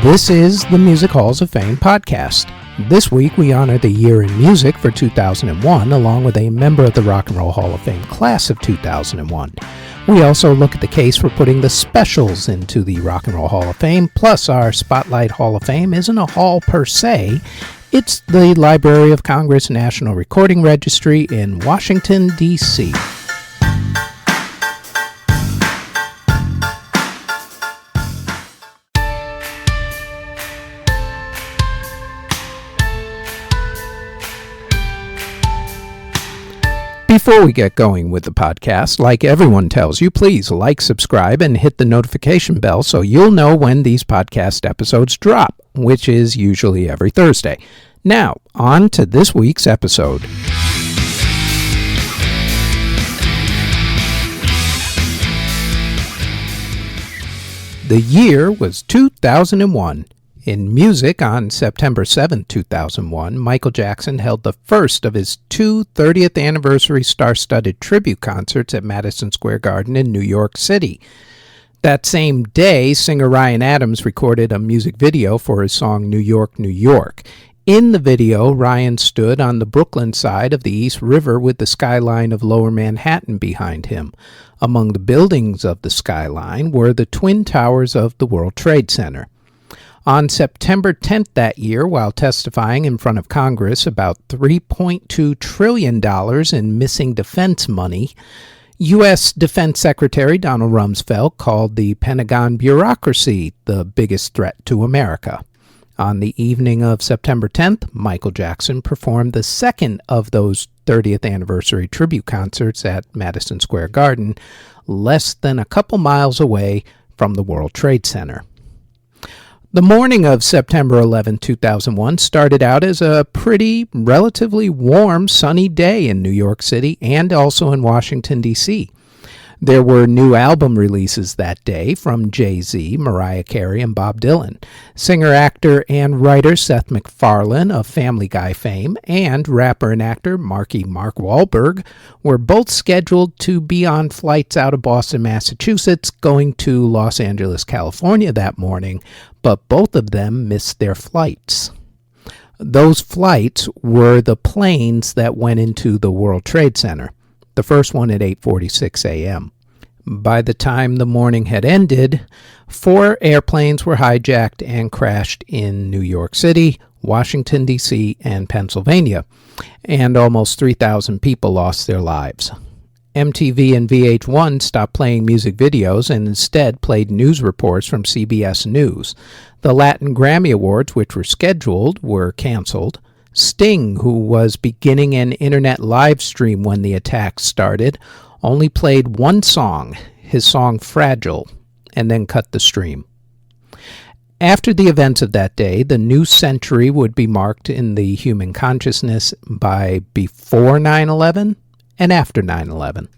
This is the Music Halls of Fame podcast. This week we honor the year in music for 2001 along with a member of the Rock and Roll Hall of Fame class of 2001. We also look at the case for putting the specials into the Rock and Roll Hall of Fame, plus our Spotlight Hall of Fame isn't a hall per se. It's the Library of Congress National Recording Registry in Washington, D.C. Before we get going with the podcast, like everyone tells you, please like, subscribe, and hit the notification bell so you'll know when these podcast episodes drop, which is usually every Thursday. Now, on to this week's episode. The year was 2001. In music, on September 7, 2001, Michael Jackson held the first of his two 30th anniversary star-studded tribute concerts at Madison Square Garden in New York City. That same day, singer Ryan Adams recorded a music video for his song New York, New York. In the video, Ryan stood on the Brooklyn side of the East River with the skyline of Lower Manhattan behind him. Among the buildings of the skyline were the Twin Towers of the World Trade Center. On September 10th that year, while testifying in front of Congress about $3.2 trillion in missing defense money, U.S. Defense Secretary Donald Rumsfeld called the Pentagon bureaucracy the biggest threat to America. On the evening of September 10th, Michael Jackson performed the second of those 30th anniversary tribute concerts at Madison Square Garden, less than a couple miles away from the World Trade Center. The morning of September 11, 2001 started out as a pretty, relatively warm, sunny day in New York City and also in Washington, D.C. There were new album releases that day from Jay-Z, Mariah Carey, and Bob Dylan. Singer, actor, and writer Seth MacFarlane of Family Guy fame and rapper and actor Mark Wahlberg were both scheduled to be on flights out of Boston, Massachusetts, going to Los Angeles, California that morning, but both of them missed their flights. Those flights were the planes that went into the World Trade Center. The first one at 8:46 a.m. By the time the morning had ended, 4 airplanes were hijacked and crashed in New York City, Washington, D.C., and Pennsylvania, and almost 3,000 people lost their lives. MTV and VH1 stopped playing music videos and instead played news reports from CBS News. The Latin Grammy Awards, which were scheduled, were canceled. Sting, who was beginning an internet live stream when the attack started, only played one song, his song Fragile, and then cut the stream. After the events of that day, the new century would be marked in the human consciousness by before 9/11 and after 9/11.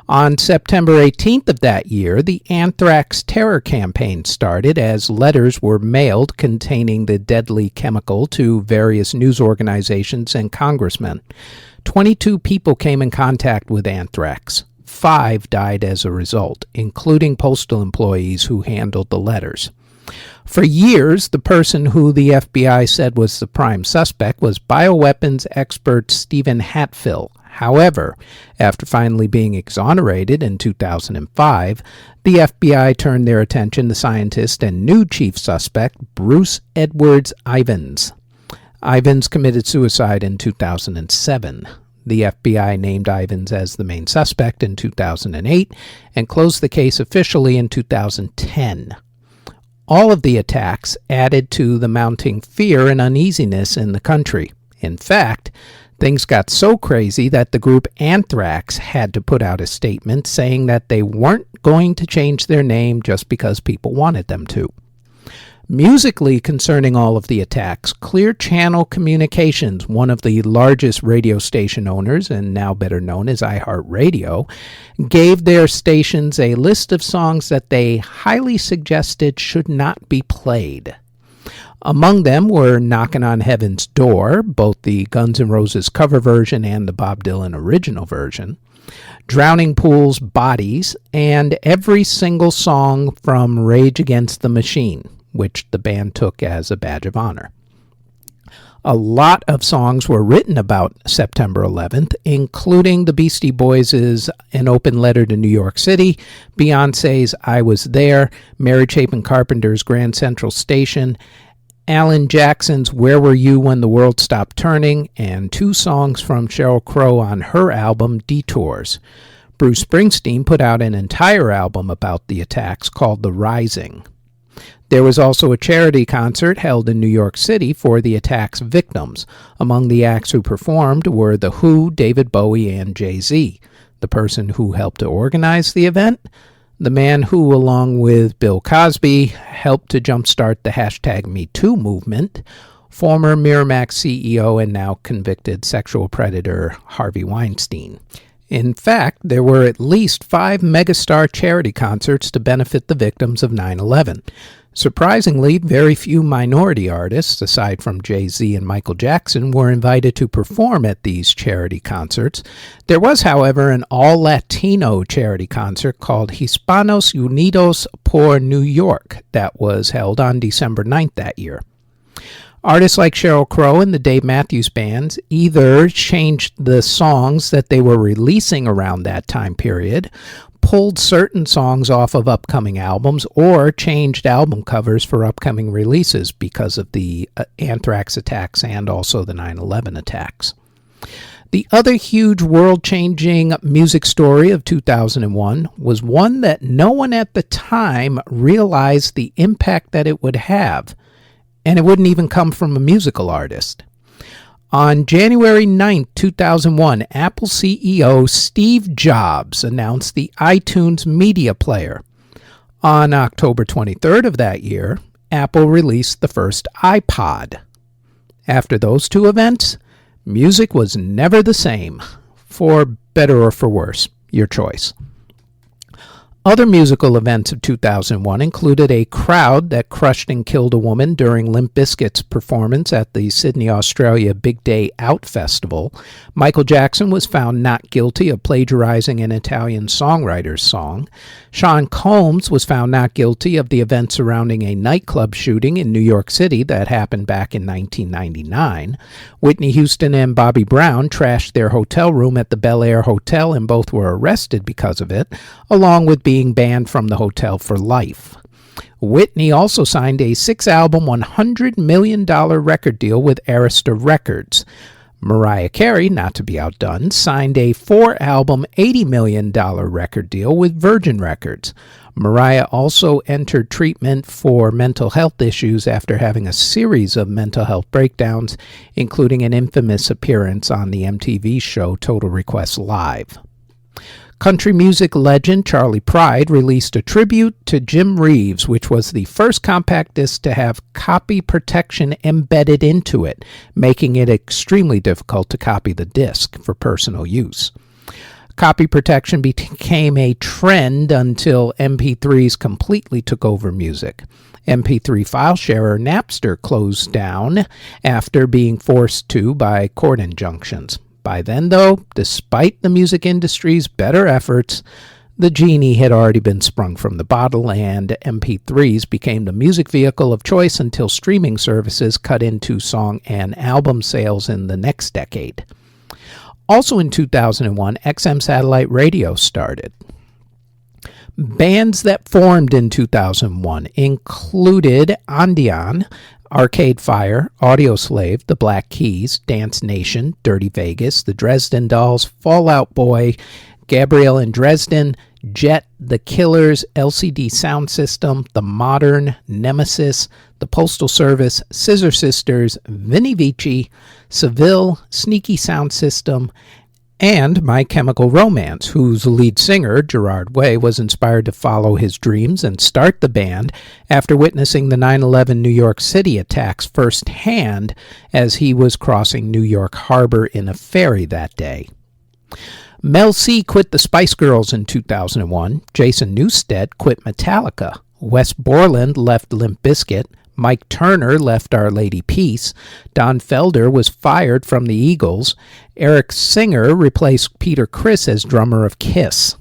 On September 18th of that year, the anthrax terror campaign started as letters were mailed containing the deadly chemical to various news organizations and congressmen. 22 people came in contact with anthrax. 5 died as a result, including postal employees who handled the letters. For years, the person who the FBI said was the prime suspect was bioweapons expert Stephen Hatfill. However, after finally being exonerated in 2005, the FBI turned their attention to scientist and new chief suspect Bruce Edwards Ivins. Ivins committed suicide in 2007. The FBI named Ivins as the main suspect in 2008 and closed the case officially in 2010. All of the attacks added to the mounting fear and uneasiness in the country. In fact, things got so crazy that the group Anthrax had to put out a statement saying that they weren't going to change their name just because people wanted them to. Musically, concerning all of the attacks, Clear Channel Communications, one of the largest radio station owners and now better known as iHeartRadio, gave their stations a list of songs that they highly suggested should not be played. Among them were Knockin' on Heaven's Door, both the Guns N' Roses cover version and the Bob Dylan original version, Drowning Pool's Bodies, and every single song from Rage Against the Machine. which the band took as a badge of honor. A lot of songs were written about September 11th, including the Beastie Boys' An Open Letter to New York City, Beyoncé's I Was There, Mary Chapin Carpenter's Grand Central Station, Alan Jackson's Where Were You When the World Stopped Turning, and 2 songs from Sheryl Crow on her album Detours. Bruce Springsteen put out an entire album about the attacks called The Rising. There was also a charity concert held in New York City for the attack's victims. Among the acts who performed were The Who, David Bowie, and Jay-Z. The person who helped to organize the event? The man who, along with Bill Cosby, helped to jumpstart the #MeToo movement, former Miramax CEO and now convicted sexual predator Harvey Weinstein. In fact, there were at least 5 megastar charity concerts to benefit the victims of 9/11. Surprisingly, very few minority artists, aside from Jay-Z and Michael Jackson, were invited to perform at these charity concerts. There was, however, an all-Latino charity concert called Hispanos Unidos por New York that was held on December 9th that year. Artists like Sheryl Crow and the Dave Matthews Bands either changed the songs that they were releasing around that time period, pulled certain songs off of upcoming albums, or changed album covers for upcoming releases because of the anthrax attacks and also the 9/11 attacks. The other huge world-changing music story of 2001 was one that no one at the time realized the impact that it would have, and it wouldn't even come from a musical artist. On January 9, 2001, Apple CEO Steve Jobs announced the iTunes Media Player. On October 23rd of that year, Apple released the first iPod. After those 2 events, music was never the same, for better or for worse, your choice. Other musical events of 2001 included a crowd that crushed and killed a woman during Limp Bizkit's performance at the Sydney, Australia Big Day Out Festival. Michael Jackson was found not guilty of plagiarizing an Italian songwriter's song. Sean Combs was found not guilty of the events surrounding a nightclub shooting in New York City that happened back in 1999. Whitney Houston and Bobby Brown trashed their hotel room at the Bel Air Hotel, and both were arrested because of it, along with being banned from the hotel for life. Whitney also signed a 6-album, $100 million record deal with Arista Records. Mariah Carey, not to be outdone, signed a 4-album, $80 million record deal with Virgin Records. Mariah also entered treatment for mental health issues after having a series of mental health breakdowns, including an infamous appearance on the MTV show Total Request Live. Country music legend Charlie Pride released a tribute to Jim Reeves, which was the first compact disc to have copy protection embedded into it, making it extremely difficult to copy the disc for personal use. Copy protection became a trend until MP3s completely took over music. MP3 file sharer Napster closed down after being forced to by court injunctions. By then, though, despite the music industry's better efforts, the genie had already been sprung from the bottle, and MP3s became the music vehicle of choice until streaming services cut into song and album sales in the next decade. Also in 2001, XM satellite radio started. Bands that formed in 2001 included Andean, Arcade Fire, Audioslave, The Black Keys, Dance Nation, Dirty Vegas, The Dresden Dolls, Fall Out Boy, Gabrielle and Dresden, Jet, The Killers, LCD Sound System, The Modern, Nemesis, The Postal Service, Scissor Sisters, Vinnie Vici, Seville, Sneaky Sound System, and My Chemical Romance, whose lead singer, Gerard Way, was inspired to follow his dreams and start the band after witnessing the 9/11 New York City attacks firsthand as he was crossing New York Harbor in a ferry that day. Mel C quit the Spice Girls in 2001. Jason Newsted quit Metallica. Wes Borland left Limp Bizkit. Mike Turner left Our Lady Peace. Don Felder was fired from the Eagles. Eric Singer replaced Peter Criss as drummer of Kiss.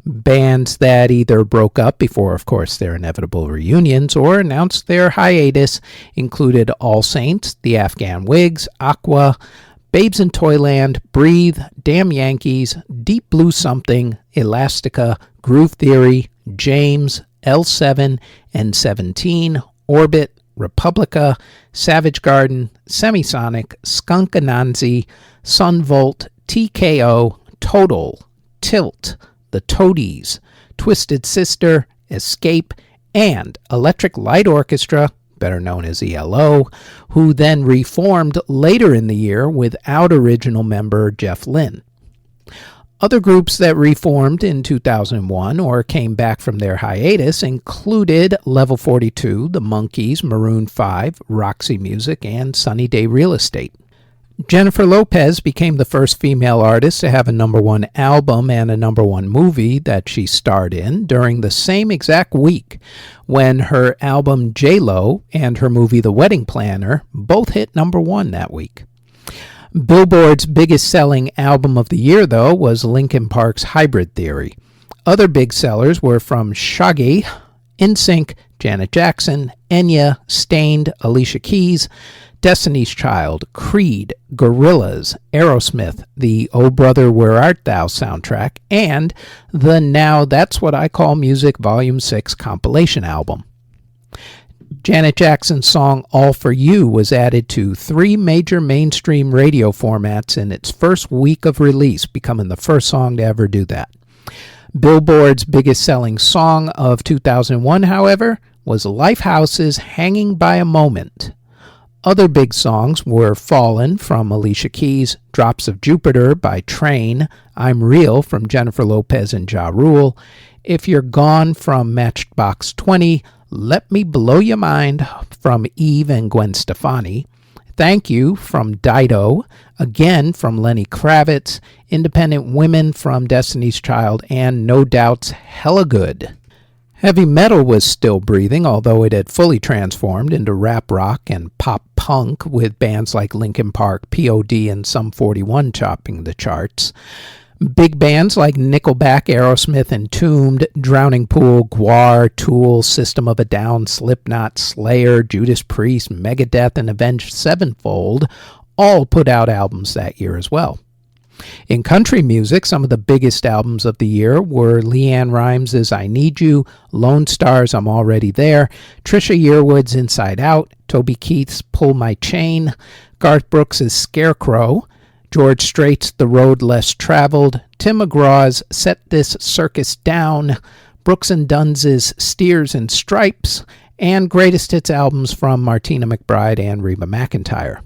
Bands that either broke up before, of course, their inevitable reunions or announced their hiatus included All Saints, the Afghan Whigs, Aqua, Babes in Toyland, Breathe, Damn Yankees, Deep Blue Something, Elastica, Groove Theory, James, L7 and 17, Orbit, Republica, Savage Garden, Semisonic, Skunk Anansi, Sunvolt, TKO, Total, Tilt, The Toadies, Twisted Sister, Escape, and Electric Light Orchestra, better known as ELO, who then reformed later in the year without original member Jeff Lynne. Other groups that reformed in 2001 or came back from their hiatus included Level 42, The Monkees, Maroon 5, Roxy Music, and Sunny Day Real Estate. Jennifer Lopez became the first female artist to have a #1 album and a #1 movie that she starred in during the same exact week when her album J-Lo and her movie The Wedding Planner both hit #1 that week. Billboard's biggest selling album of the year, though, was Linkin Park's Hybrid Theory. Other big sellers were from Shaggy, NSYNC, Janet Jackson, Enya, Stained, Alicia Keys, Destiny's Child, Creed, Gorillaz, Aerosmith, the Oh Brother Where Art Thou soundtrack, and the Now That's What I Call Music Volume 6 compilation album. Janet Jackson's song All For You was added to 3 major mainstream radio formats in its first week of release, becoming the first song to ever do that. Billboard's biggest selling song of 2001, however, was Lifehouse's Hanging by a Moment. Other big songs were Fallen from Alicia Keys, Drops of Jupiter by Train, I'm Real from Jennifer Lopez and Ja Rule, If You're Gone from Matchbox 20, Let Me Blow Your Mind from Eve and Gwen Stefani, Thank You from Dido, again from Lenny Kravitz, Independent Women from Destiny's Child, and No Doubt's Hella Good. Heavy metal was still breathing, although it had fully transformed into rap rock and pop punk with bands like Linkin Park, POD, and Sum 41 topping the charts. Big bands like Nickelback, Aerosmith, Entombed, Drowning Pool, Gwar, Tool, System of a Down, Slipknot, Slayer, Judas Priest, Megadeth, and Avenged Sevenfold all put out albums that year as well. In country music, some of the biggest albums of the year were LeAnn Rimes' I Need You, Lone Star's I'm Already There, Trisha Yearwood's Inside Out, Toby Keith's Pull My Chain, Garth Brooks' Scarecrow, George Strait's The Road Less Traveled, Tim McGraw's Set This Circus Down, Brooks and Dunn's Steers and Stripes, and greatest hits albums from Martina McBride and Reba McEntire.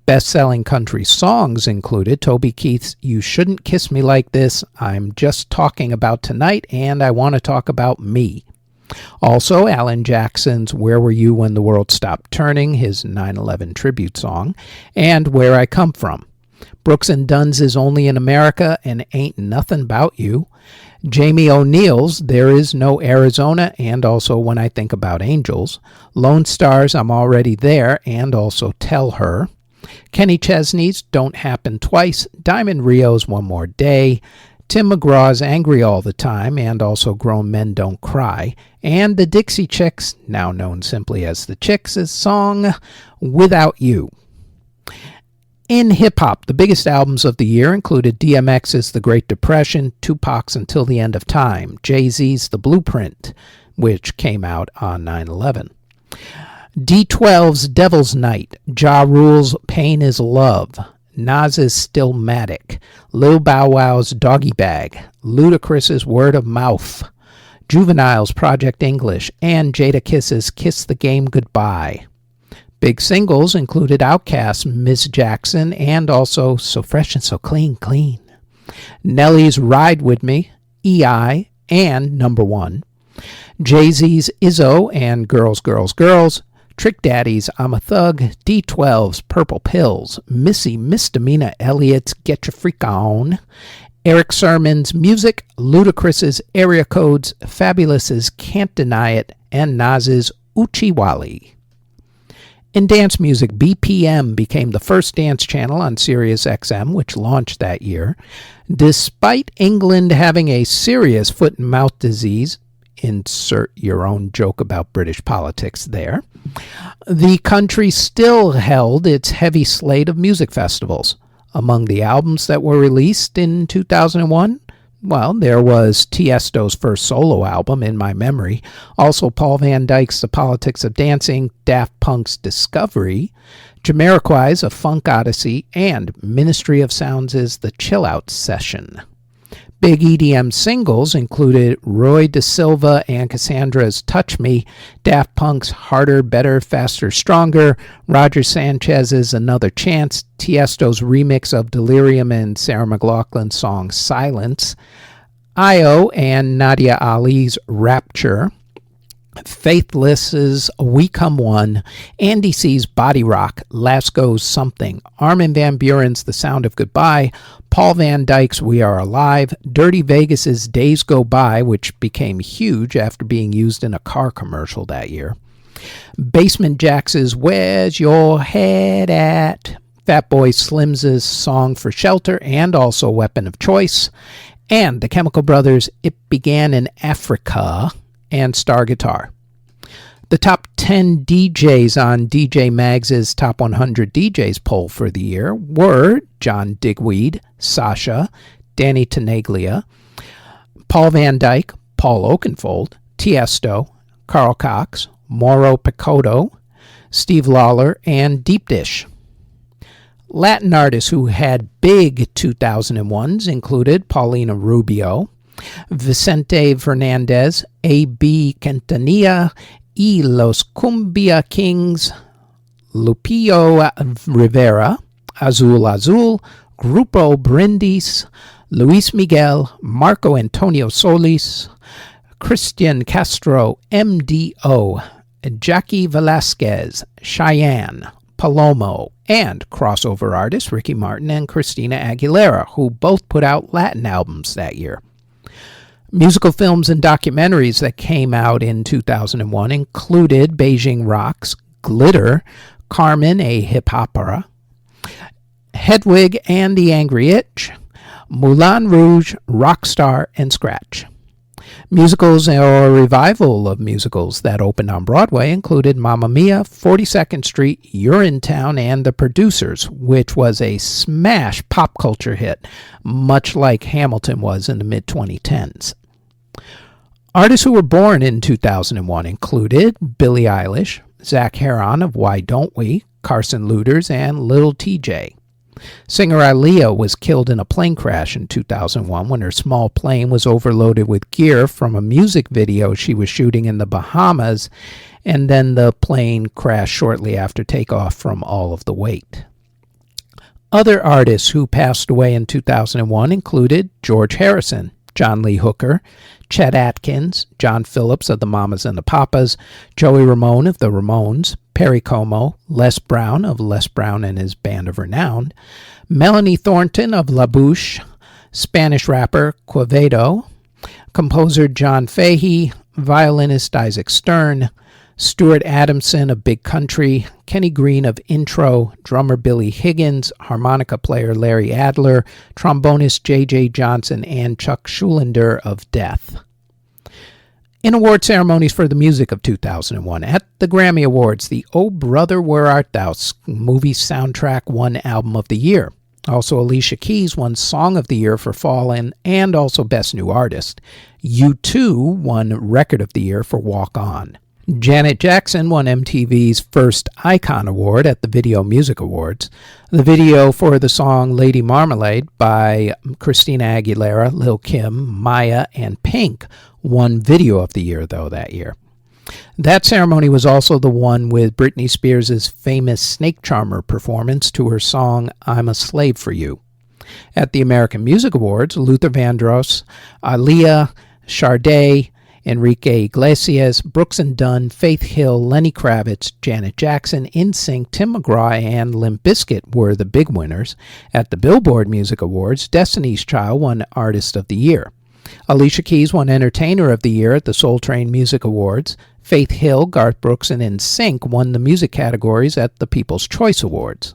Best-selling country songs included Toby Keith's You Shouldn't Kiss Me Like This, I'm Just Talking About Tonight, and I Want to Talk About Me. Also, Alan Jackson's Where Were You When the World Stopped Turning, his 9/11 tribute song, and Where I Come From. Brooks and Dunn's Only in America and Ain't Nothing 'Bout You. Jamie O'Neill's There Is No Arizona and also When I Think About Angels. Lone Star's I'm Already There and also Tell Her. Kenny Chesney's Don't Happen Twice, Diamond Rio's One More Day, Tim McGraw's Angry All the Time and also Grown Men Don't Cry, and the Dixie Chicks, now known simply as the Chicks' song Without You. In hip-hop, the biggest albums of the year included DMX's The Great Depression, Tupac's Until the End of Time, Jay-Z's The Blueprint, which came out on 9/11. D12's Devil's Night, Ja Rule's Pain is Love, Nas's Stillmatic, Lil Bow Wow's Doggy Bag, Ludacris's Word of Mouth, Juvenile's Project English, and Jada Kiss's Kiss the Game Goodbye. Big singles included Outkast's Miss Jackson and also So Fresh and So Clean, Clean, Nelly's Ride With Me, EI, and #1, Jay-Z's Izzo and Girls, Girls, Girls, Trick Daddy's I'm a Thug, D12's Purple Pills, Missy Misdemeanor Elliott's Get Your Freak On, Eric Sermon's Music, Ludacris's Area Codes, Fabulous's Can't Deny It, and Nas's Uchiwali. In dance music, BPM became the first dance channel on Sirius XM, which launched that year. Despite England having a serious foot and mouth disease, insert your own joke about British politics there, the country still held its heavy slate of music festivals. Among the albums that were released in 2001, well, there was Tiesto's first solo album, In My Memory, also Paul Van Dyk's The Politics of Dancing, Daft Punk's Discovery, Jamiroquai's A Funk Odyssey, and Ministry of Sounds' The Chill Out Session. Big EDM singles included Roy De Silva and Cassandra's Touch Me, Daft Punk's Harder, Better, Faster, Stronger, Roger Sanchez's Another Chance, Tiesto's remix of Delirium and Sarah McLachlan's song Silence, Io and Nadia Ali's Rapture, Faithless's We Come One, Andy C's Body Rock, Lasco's Something, Armin van Buuren's The Sound of Goodbye, Paul Van Dyk's We Are Alive, Dirty Vegas's Days Go By, which became huge after being used in a car commercial that year, Basement Jaxx's Where's Your Head At, Fatboy Slim's Song for Shelter and also Weapon of Choice, and the Chemical Brothers' It Began in Africa, and Star Guitar. The top 10 DJs on DJ Mags' Top 100 DJs poll for the year were John Digweed, Sasha, Danny Tenaglia, Paul Van Dyk, Paul Oakenfold, Tiesto, Carl Cox, Mauro Picotto, Steve Lawler, and Deep Dish. Latin artists who had big 2001s included Paulina Rubio, Vicente Fernandez, A.B. Quintanilla, y Los Cumbia Kings, Lupillo Rivera, Azul Azul, Grupo Brindis, Luis Miguel, Marco Antonio Solis, Christian Castro, MDO, Jackie Velasquez, Cheyenne, Palomo, and crossover artists Ricky Martin and Christina Aguilera, who both put out Latin albums that year. Musical films and documentaries that came out in 2001 included Beijing Rocks, Glitter, Carmen, a hip opera, Hedwig and the Angry Itch, Moulin Rouge, Rockstar, and Scratch. Musicals or revival of musicals that opened on Broadway included Mamma Mia, 42nd Street, You're in Town, and The Producers, which was a smash pop culture hit, much like Hamilton was in the mid-2010s. Artists who were born in 2001 included Billie Eilish, Zach Heron of Why Don't We, Carson Luders, and Lil TJ. Singer Aaliyah was killed in a plane crash in 2001 when her small plane was overloaded with gear from a music video she was shooting in the Bahamas, and then the plane crashed shortly after takeoff from all of the weight. Other artists who passed away in 2001 included George Harrison, John Lee Hooker, Chet Atkins, John Phillips of the Mamas and the Papas, Joey Ramone of the Ramones, Perry Como, Les Brown of Les Brown and his Band of Renown, Melanie Thornton of La Bouche, Spanish rapper Quevedo, composer John Fahey, violinist Isaac Stern, Stuart Adamson of Big Country, Kenny Green of Intro, drummer Billy Higgins, harmonica player Larry Adler, trombonist J.J. Johnson, and Chuck Schuldiner of Death. In award ceremonies for the music of 2001, at the Grammy Awards, the Oh Brother Where Art Thou movie soundtrack won Album of the Year. Also, Alicia Keys won Song of the Year for Fallen and also Best New Artist. U2 won Record of the Year for Walk On. Janet Jackson won MTV's first Icon Award at the Video Music Awards. The video for the song Lady Marmalade by Christina Aguilera, Lil' Kim, Maya, and Pink won Video of the Year, though, that year. That ceremony was also the one with Britney Spears' famous Snake Charmer performance to her song I'm a Slave for You. At the American Music Awards, Luther Vandross, Aaliyah, Sade, Enrique Iglesias, Brooks and Dunn, Faith Hill, Lenny Kravitz, Janet Jackson, NSYNC, Tim McGraw, and Limp Bizkit were the big winners. At the Billboard Music Awards, Destiny's Child won Artist of the Year. Alicia Keys won Entertainer of the Year at the Soul Train Music Awards. Faith Hill, Garth Brooks, and NSYNC won the music categories at the People's Choice Awards.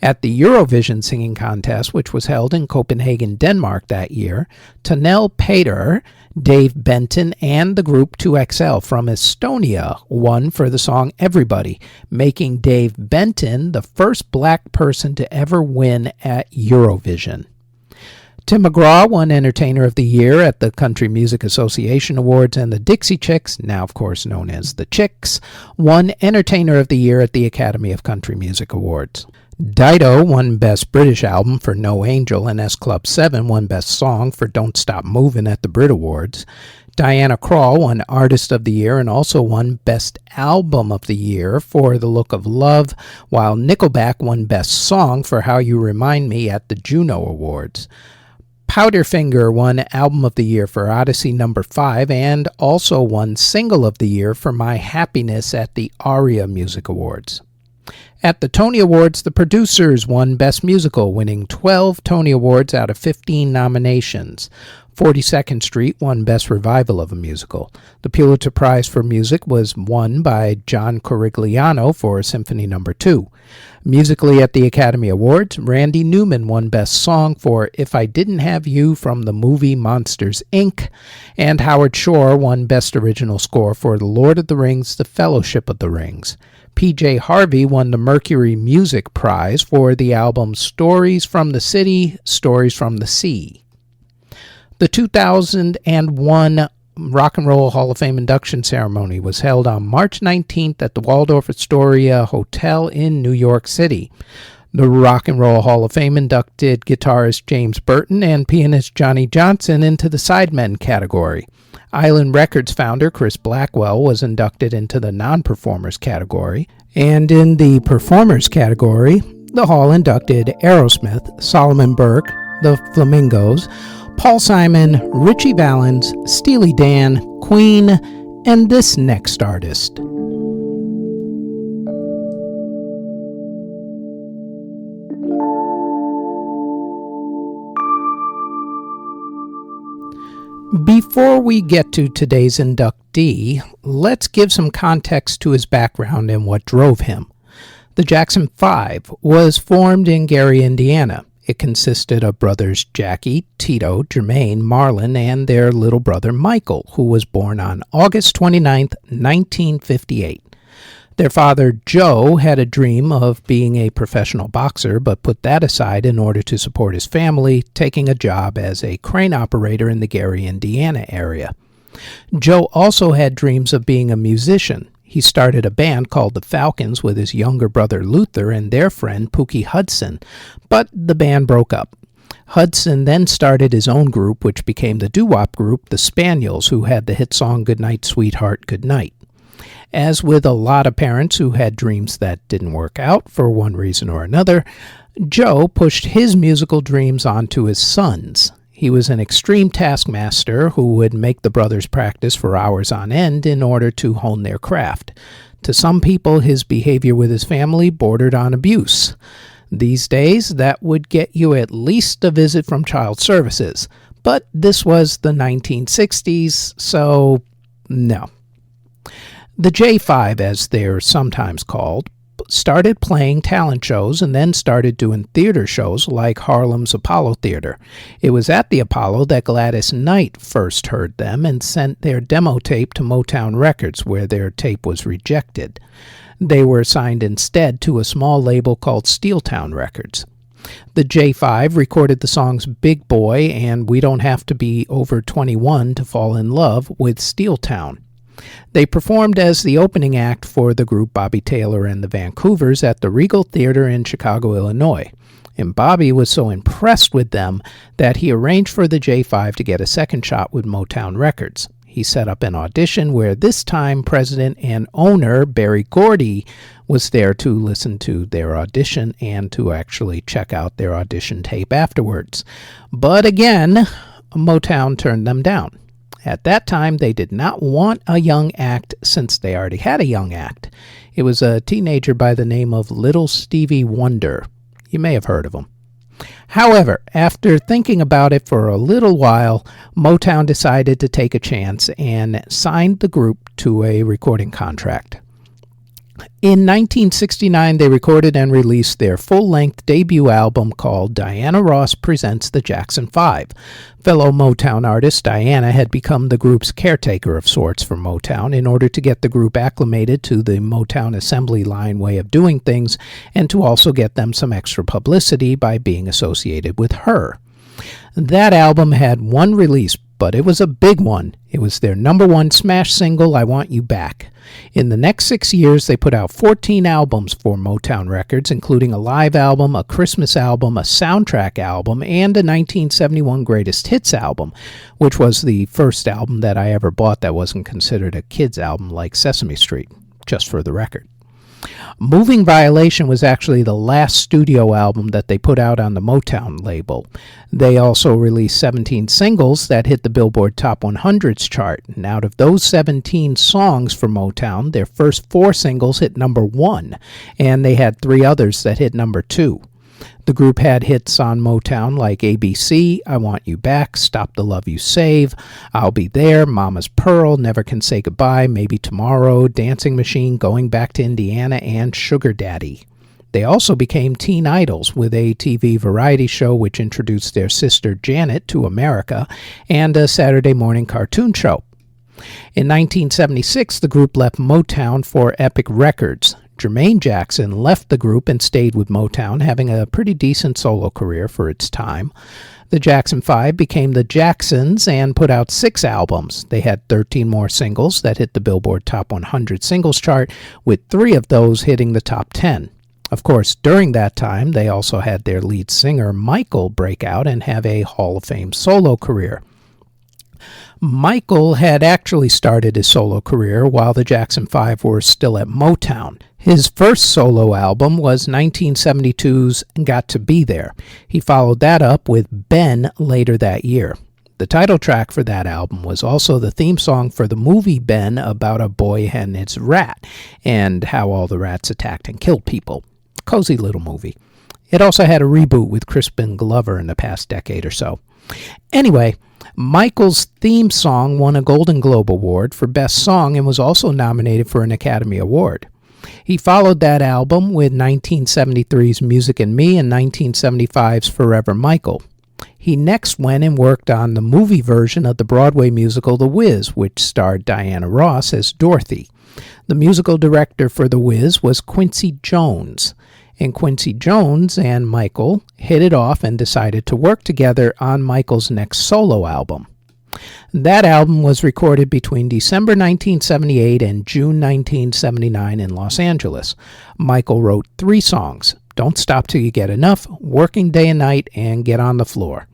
At the Eurovision Singing Contest, which was held in Copenhagen, Denmark that year, Tanel Pater, Dave Benton, and the group 2XL from Estonia won for the song Everybody, making Dave Benton the first black person to ever win at Eurovision. Tim McGraw won Entertainer of the Year at the Country Music Association Awards, and the Dixie Chicks, now of course known as the Chicks, won Entertainer of the Year at the Academy of Country Music Awards. Dido won Best British Album for No Angel, and S Club 7 won Best Song for Don't Stop Movin' at the Brit Awards. Diana Krall won Artist of the Year and also won Best Album of the Year for The Look of Love, while Nickelback won Best Song for How You Remind Me at the Juno Awards. Powderfinger won Album of the Year for Odyssey No. 5 and also won Single of the Year for My Happiness at the ARIA Music Awards. At the Tony Awards, the Producers won Best Musical, winning 12 Tony Awards out of 15 nominations. 42nd Street won Best Revival of a Musical. The Pulitzer Prize for Music was won by John Corigliano for Symphony No. 2. Musically at the Academy Awards, Randy Newman won Best Song for If I Didn't Have You from the movie Monsters, Inc., and Howard Shore won Best Original Score for The Lord of the Rings, The Fellowship of the Rings. P.J. Harvey won the Mercury Music Prize for the album Stories from the City, Stories from the Sea. The 2001 Rock and Roll Hall of Fame induction ceremony was held on March 19th at the Waldorf Astoria Hotel in New York City. The Rock and Roll Hall of Fame inducted guitarist James Burton and pianist Johnny Johnson into the Sidemen category. Island Records founder Chris Blackwell was inducted into the non-performers category, and in the performers category, the hall inducted Aerosmith, Solomon Burke, the Flamingos, Paul Simon, Richie Valens, Steely Dan, Queen, and this next artist. Before we get to today's inductee, let's give some context to his background and what drove him. The Jackson 5 was formed in Gary, Indiana. It consisted of brothers Jackie, Tito, Jermaine, Marlon, and their little brother Michael, who was born on August 29, 1958. Their father, Joe, had a dream of being a professional boxer, but put that aside in order to support his family, taking a job as a crane operator in the Gary, Indiana area. Joe also had dreams of being a musician. He started a band called the Falcons with his younger brother Luther and their friend Pookie Hudson, but the band broke up. Hudson then started his own group, which became the doo-wop group, the Spaniels, who had the hit song Goodnight, Sweetheart, Goodnight. As with a lot of parents who had dreams that didn't work out for one reason or another, Joe pushed his musical dreams onto his sons. He was an extreme taskmaster who would make the brothers practice for hours on end in order to hone their craft. To some people, his behavior with his family bordered on abuse. These days, that would get you at least a visit from Child Services. But this was the 1960s, so no. The J5, as they're sometimes called, started playing talent shows and then started doing theater shows like Harlem's Apollo Theater. It was at the Apollo that Gladys Knight first heard them and sent their demo tape to Motown Records, where their tape was rejected. They were signed instead to a small label called Steeltown Records. The J5 recorded the songs Big Boy and We Don't Have to Be Over 21 to Fall in Love with Steeltown. They performed as the opening act for the group Bobby Taylor and the Vancouvers at the Regal Theater in Chicago, Illinois. And Bobby was so impressed with them that he arranged for the J5 to get a second shot with Motown Records. He set up an audition where this time president and owner Berry Gordy was there to listen to their audition and to actually check out their audition tape afterwards. But again, Motown turned them down. At that time, they did not want a young act since they already had a young act. It was a teenager by the name of Little Stevie Wonder. You may have heard of him. However, after thinking about it for a little while, Motown decided to take a chance and signed the group to a recording contract. In 1969, they recorded and released their full-length debut album called Diana Ross Presents the Jackson 5. Fellow Motown artist Diana had become the group's caretaker of sorts for Motown in order to get the group acclimated to the Motown assembly line way of doing things and to also get them some extra publicity by being associated with her. That album had one release, but it was a big one. It was their number one smash single, I Want You Back. In the next 6 years, they put out 14 albums for Motown Records, including a live album, a Christmas album, a soundtrack album, and a 1971 Greatest Hits album, which was the first album that I ever bought that wasn't considered a kid's album like Sesame Street, just for the record. Moving Violation was actually the last studio album that they put out on the Motown label. They also released 17 singles that hit the Billboard Top 100s chart. And out of those 17 songs for Motown, their first 4 singles hit number 1, and they had 3 others that hit number 2. The group had hits on Motown like ABC, I Want You Back, Stop the Love You Save, I'll Be There, Mama's Pearl, Never Can Say Goodbye, Maybe Tomorrow, Dancing Machine, Going Back to Indiana, and Sugar Daddy. They also became teen idols with a TV variety show which introduced their sister Janet to America and a Saturday morning cartoon show. In 1976, the group left Motown for Epic Records. Jermaine Jackson left the group and stayed with Motown, having a pretty decent solo career for its time. The Jackson 5 became the Jacksons and put out 6 albums. They had 13 more singles that hit the Billboard Top 100 singles chart, with 3 of those hitting the top 10. Of course, during that time, they also had their lead singer, Michael, break out and have a Hall of Fame solo career. Michael had actually started his solo career while the Jackson 5 were still at Motown. His first solo album was 1972's Got to Be There. He followed that up with Ben later that year. The title track for that album was also the theme song for the movie Ben about a boy and his rat, and how all the rats attacked and killed people. Cozy little movie. It also had a reboot with Crispin Glover in the past decade or so. Anyway, Michael's theme song won a Golden Globe Award for Best Song and was also nominated for an Academy Award. He followed that album with 1973's Music and Me and 1975's Forever Michael. He next went and worked on the movie version of the Broadway musical The Wiz, which starred Diana Ross as Dorothy. The musical director for The Wiz was Quincy Jones, and Quincy Jones and Michael hit it off and decided to work together on Michael's next solo album. That album was recorded between December 1978 and June 1979 in Los Angeles. Michael wrote 3 songs: Don't Stop Till You Get Enough, Working Day and Night, and Get on the Floor.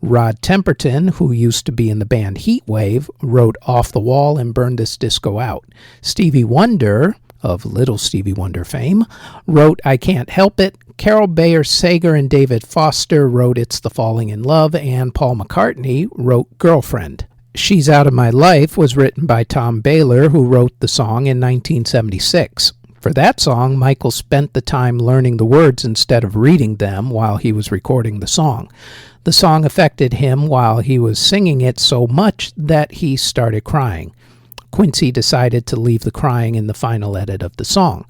Rod Temperton, who used to be in the band Heatwave, wrote Off the Wall and Burn This Disco Out. Stevie Wonder, of Little Stevie Wonder fame, wrote I Can't Help It. Carol Bayer Sager and David Foster wrote It's the Falling in Love, and Paul McCartney wrote Girlfriend. She's Out of My Life was written by Tom Baylor, who wrote the song in 1976. For that song, Michael spent the time learning the words instead of reading them while he was recording the song. The song affected him while he was singing it so much that he started crying. Quincy decided to leave the crying in the final edit of the song.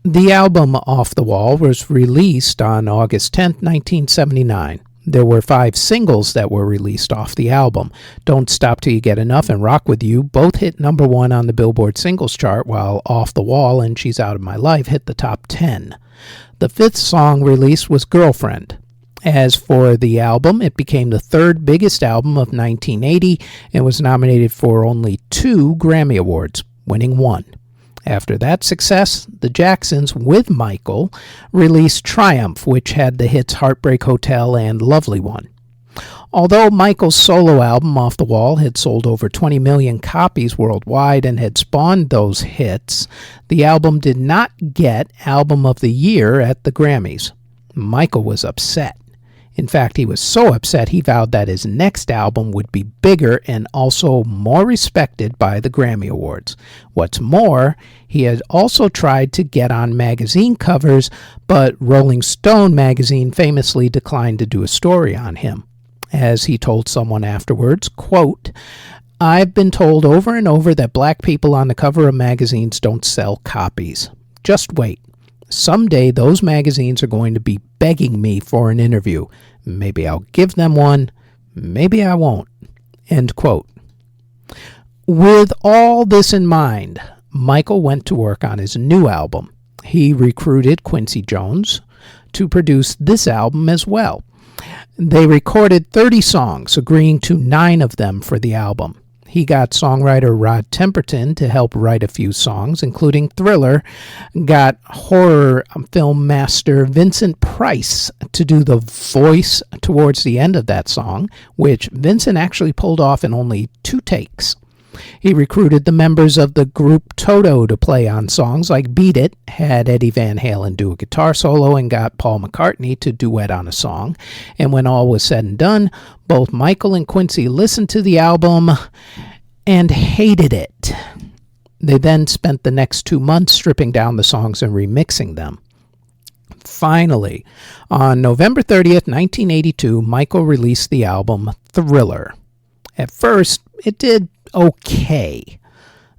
The album Off the Wall was released on August 10, 1979. There were 5 singles that were released off the album. Don't Stop Till You Get Enough and Rock With You both hit number 1 on the Billboard singles chart, while Off the Wall and She's Out of My Life hit the top 10. The 5th song released was Girlfriend. As for the album, it became the 3rd biggest album of 1980 and was nominated for only 2 Grammy Awards, winning 1. After that success, the Jacksons, with Michael, released Triumph, which had the hits Heartbreak Hotel and Lovely One. Although Michael's solo album, Off the Wall, had sold over 20 million copies worldwide and had spawned those hits, the album did not get Album of the Year at the Grammys. Michael was upset. In fact, he was so upset he vowed that his next album would be bigger and also more respected by the Grammy Awards. What's more, he had also tried to get on magazine covers, but Rolling Stone magazine famously declined to do a story on him. As he told someone afterwards, quote, "I've been told over and over that black people on the cover of magazines don't sell copies. Just wait. Someday those magazines are going to be begging me for an interview. Maybe I'll give them one, maybe I won't." End quote. With all this in mind, Michael went to work on his new album. He recruited Quincy Jones to produce this album as well. They recorded 30 songs, agreeing to 9 of them for the album. He got songwriter Rod Temperton to help write a few songs, including Thriller, got horror film master Vincent Price to do the voice towards the end of that song, which Vincent actually pulled off in only 2 takes. He recruited the members of the group Toto to play on songs like Beat It, had Eddie Van Halen do a guitar solo, and got Paul McCartney to duet on a song. And when all was said and done, both Michael and Quincy listened to the album and hated it. They then spent the next 2 months stripping down the songs and remixing them. Finally, on November 30th, 1982, Michael released the album Thriller. At first, it did okay.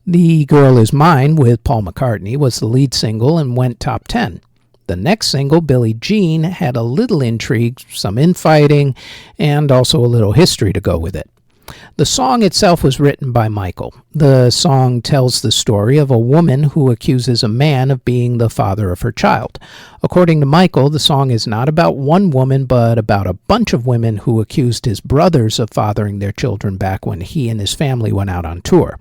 The Girl Is Mine with Paul McCartney was the lead single and went top 10. The next single, Billie Jean, had a little intrigue, some infighting, and also a little history to go with it. The song itself was written by Michael. The song tells the story of a woman who accuses a man of being the father of her child. According to Michael, the song is not about one woman, but about a bunch of women who accused his brothers of fathering their children back when he and his family went out on tour.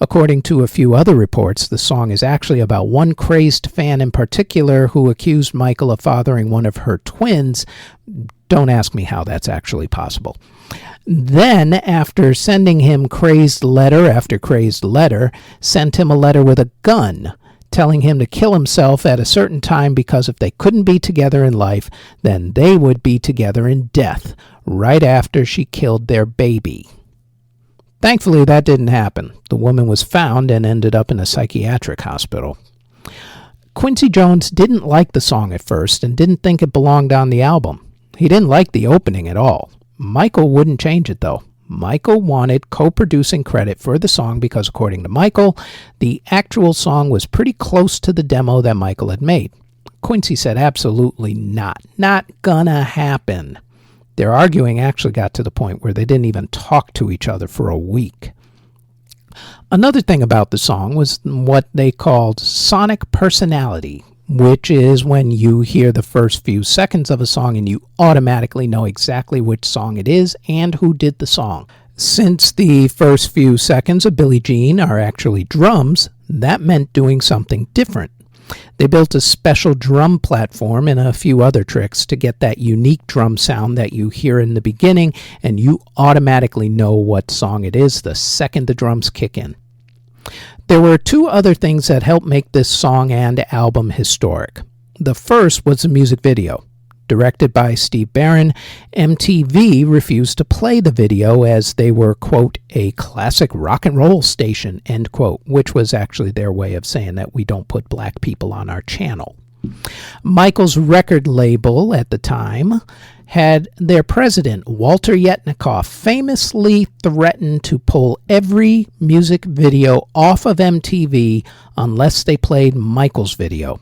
According to a few other reports, the song is actually about one crazed fan in particular who accused Michael of fathering one of her twins. Don't ask me how that's actually possible. Then, after sending him crazed letter after crazed letter, sent him a letter with a gun, telling him to kill himself at a certain time because if they couldn't be together in life, then they would be together in death, right after she killed their baby. Thankfully, that didn't happen. The woman was found and ended up in a psychiatric hospital. Quincy Jones didn't like the song at first and didn't think it belonged on the album. He didn't like the opening at all. Michael wouldn't change it, though. Michael wanted co-producing credit for the song because, according to Michael, the actual song was pretty close to the demo that Michael had made. Quincy said absolutely not. Not gonna happen. Their arguing actually got to the point where they didn't even talk to each other for a week. Another thing about the song was what they called sonic personality, which is when you hear the first few seconds of a song and you automatically know exactly which song it is and who did the song. Since the first few seconds of Billie Jean are actually drums, that meant doing something different. They built a special drum platform and a few other tricks to get that unique drum sound that you hear in the beginning, and you automatically know what song it is the second the drums kick in. There were 2 other things that helped make this song and album historic. The first was the music video. Directed by Steve Barron, MTV refused to play the video as they were, quote, a classic rock and roll station, end quote, which was actually their way of saying that we don't put black people on our channel. Michael's record label at the time had their president, Walter Yetnikoff, famously threatened to pull every music video off of MTV unless they played Michael's video.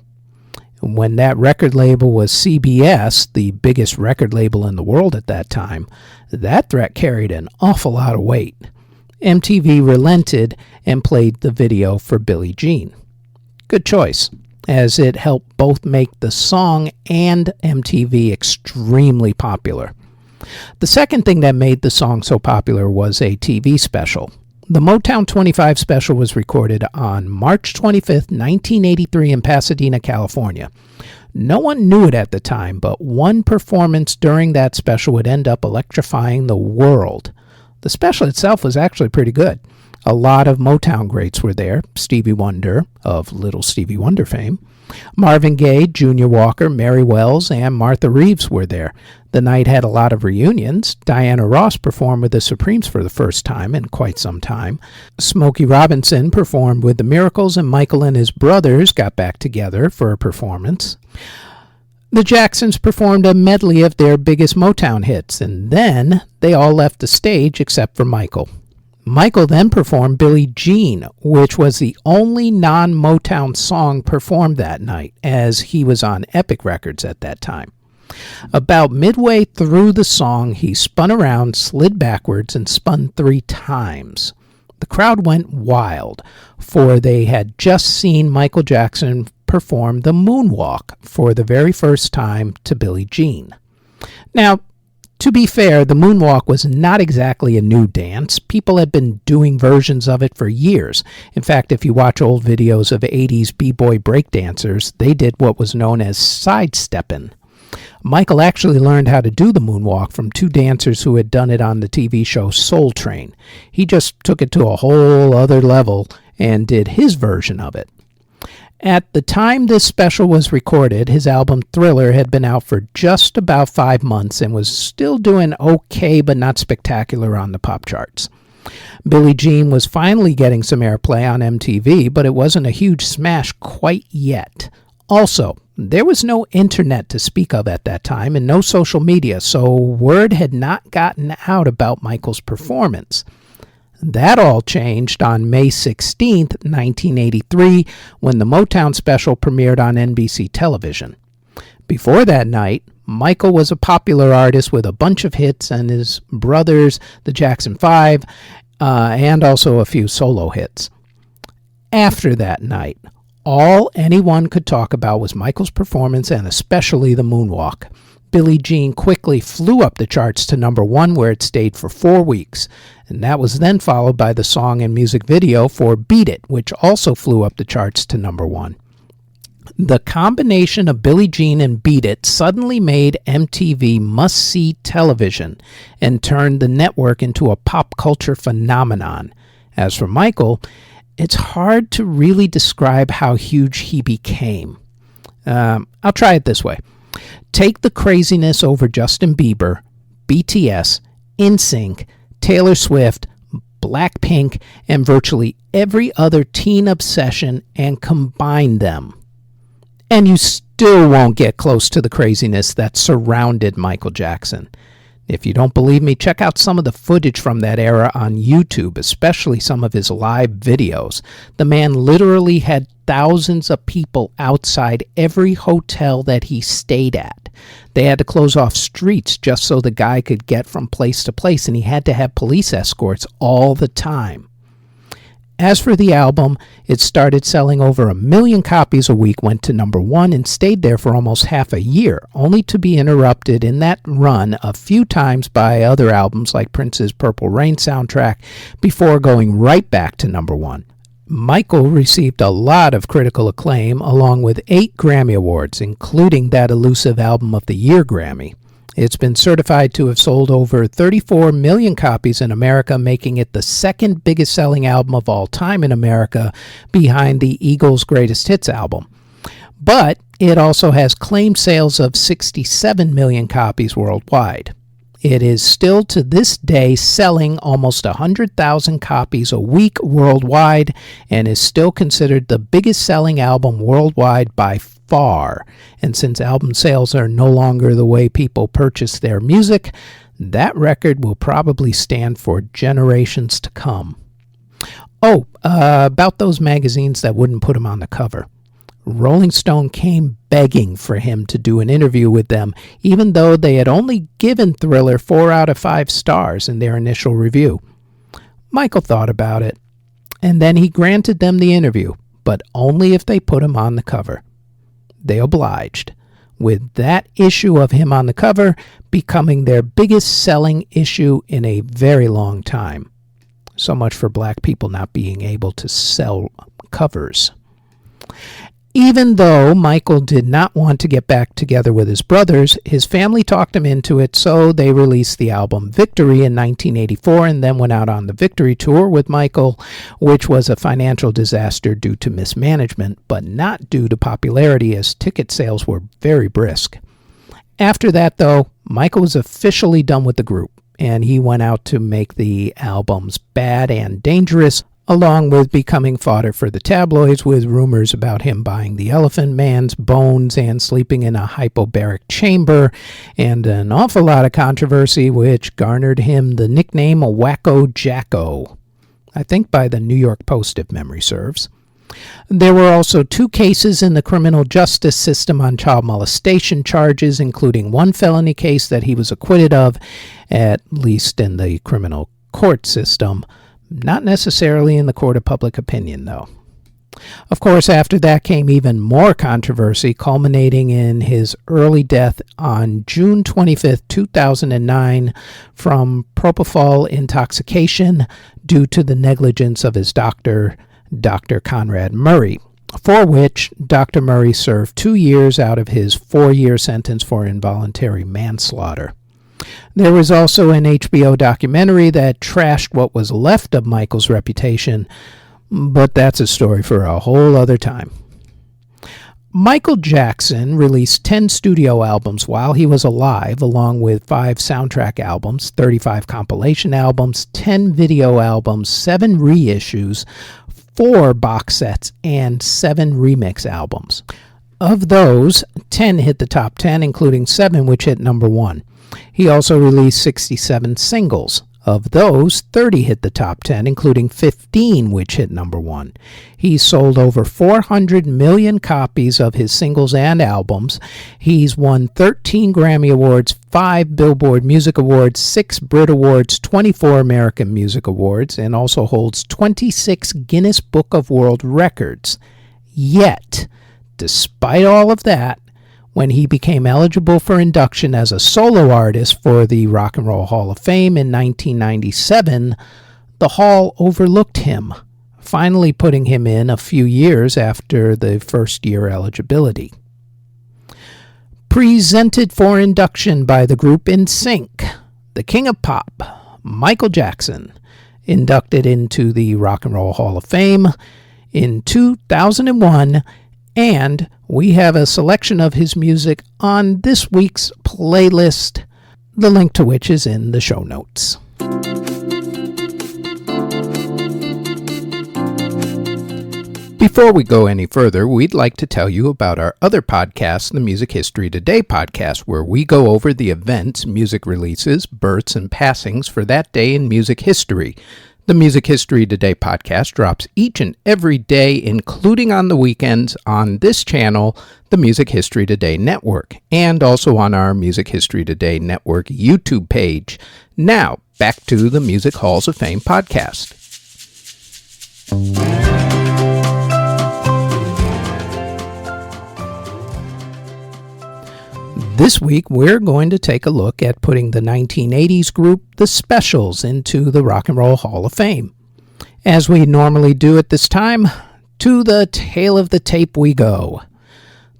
When that record label was CBS, the biggest record label in the world at that time, that threat carried an awful lot of weight. MTV relented and played the video for Billie Jean. Good choice, as it helped both make the song and MTV extremely popular. The second thing that made the song so popular was a TV special. The Motown 25 special was recorded on March 25th, 1983 in Pasadena, California. No one knew it at the time, but one performance during that special would end up electrifying the world. The special itself was actually pretty good. A lot of Motown greats were there. Stevie Wonder, of Little Stevie Wonder fame, Marvin Gaye, Junior Walker, Mary Wells, and Martha Reeves were there. The night had a lot of reunions. Diana Ross performed with the Supremes for the first time in quite some time. Smokey Robinson performed with the Miracles, and Michael and his brothers got back together for a performance. The Jacksons performed a medley of their biggest Motown hits, and then they all left the stage except for Michael. Michael then performed Billie Jean, which was the only non-Motown song performed that night, as he was on Epic Records at that time. About midway through the song, he spun around, slid backwards, and spun 3 times. The crowd went wild, for they had just seen Michael Jackson perform the moonwalk for the very first time to Billie Jean. Now, to be fair, the moonwalk was not exactly a new dance. People had been doing versions of it for years. In fact, if you watch old videos of 80s b-boy breakdancers, they did what was known as sidestepping. Michael actually learned how to do the moonwalk from 2 dancers who had done it on the TV show Soul Train. He just took it to a whole other level and did his version of it. At the time this special was recorded, his album Thriller had been out for just about 5 months and was still doing okay but not spectacular on the pop charts. Billie Jean was finally getting some airplay on MTV, but it wasn't a huge smash quite yet. Also, there was no internet to speak of at that time and no social media, so word had not gotten out about Michael's performance. That all changed on May 16, 1983, when the Motown special premiered on NBC television. Before that night, Michael was a popular artist with a bunch of hits, and his brothers, the Jackson 5, and also a few solo hits. After that night, all anyone could talk about was Michael's performance and especially the moonwalk. Billie Jean quickly flew up the charts to number 1, where it stayed for 4 weeks. And that was then followed by the song and music video for Beat It, which also flew up the charts to number 1. The combination of Billie Jean and Beat It suddenly made MTV must-see television and turned the network into a pop culture phenomenon. As for Michael, it's hard to really describe how huge he became. I'll try it this way. Take the craziness over Justin Bieber, BTS, NSYNC, Taylor Swift, Blackpink, and virtually every other teen obsession and combine them, and you still won't get close to the craziness that surrounded Michael Jackson. If you don't believe me, check out some of the footage from that era on YouTube, especially some of his live videos. The man literally had thousands of people outside every hotel that he stayed at. They had to close off streets just so the guy could get from place to place, and he had to have police escorts all the time. As for the album, it started selling over 1 million copies a week, went to number 1, and stayed there for almost half a year, only to be interrupted in that run a few times by other albums like Prince's Purple Rain soundtrack, before going right back to number 1. Michael received a lot of critical acclaim, along with 8 Grammy Awards, including that elusive Album of the Year Grammy. It's been certified to have sold over 34 million copies in America, making it the second biggest selling album of all time in America, behind the Eagles' Greatest Hits album. But it also has claimed sales of 67 million copies worldwide. It is still to this day selling almost 100,000 copies a week worldwide, and is still considered the biggest selling album worldwide by far. And since album sales are no longer the way people purchase their music, that record will probably stand for generations to come. About those magazines that wouldn't put him on the cover. Rolling Stone came begging for him to do an interview with them, even though they had only given Thriller 4 out of 5 stars in their initial review. Michael thought about it, and then he granted them the interview, but only if they put him on the cover. They obliged, with that issue of him on the cover becoming their biggest selling issue in a very long time. So much for black people not being able to sell covers. Even though Michael did not want to get back together with his brothers, his family talked him into it, so they released the album Victory in 1984 and then went out on the Victory Tour with Michael, which was a financial disaster due to mismanagement, but not due to popularity, as ticket sales were very brisk. After that, though, Michael was officially done with the group, and he went out to make the albums Bad and Dangerous, along with becoming fodder for the tabloids with rumors about him buying the Elephant Man's bones and sleeping in a hypobaric chamber, and an awful lot of controversy which garnered him the nickname Wacko Jacko, I think by the New York Post if memory serves. There were also 2 cases in the criminal justice system on child molestation charges, including one felony case that he was acquitted of, at least in the criminal court system. Not necessarily in the court of public opinion, though. Of course, after that came even more controversy, culminating in his early death on June 25, 2009, from propofol intoxication due to the negligence of his doctor, Dr. Conrad Murray, for which Dr. Murray served 2 years out of his 4-year sentence for involuntary manslaughter. There was also an HBO documentary that trashed what was left of Michael's reputation, but that's a story for a whole other time. Michael Jackson released 10 studio albums while he was alive, along with 5 soundtrack albums, 35 compilation albums, 10 video albums, 7 reissues, 4 box sets, and 7 remix albums. Of those, 10 hit the top 10, including 7 which hit number 1. He also released 67 singles. Of those, 30 hit the top 10, including 15 which hit number 1. He sold over 400 million copies of his singles and albums. He's won 13 Grammy Awards, 5 Billboard Music Awards, 6 Brit Awards, 24 American Music Awards, and also holds 26 Guinness Book of World Records. Yet, despite all of that, when he became eligible for induction as a solo artist for the Rock and Roll Hall of Fame in 1997, the Hall overlooked him, finally putting him in a few years after the first-year eligibility. Presented for induction by the group NSYNC, the King of Pop, Michael Jackson, inducted into the Rock and Roll Hall of Fame in 2001, and we have a selection of his music on this week's playlist, the link to which is in the show notes. Before we go any further, we'd like to tell you about our other podcast, the Music History Today podcast, where we go over the events, music releases, births, and passings for that day in music history. The Music History Today podcast drops each and every day, including on the weekends, on this channel, the Music History Today Network, and also on our Music History Today Network YouTube page. Now, back to the Music Halls of Fame podcast. This week, we're going to take a look at putting the 1980s group, The Specials, into the Rock and Roll Hall of Fame. As we normally do at this time, to the tail of the tape we go.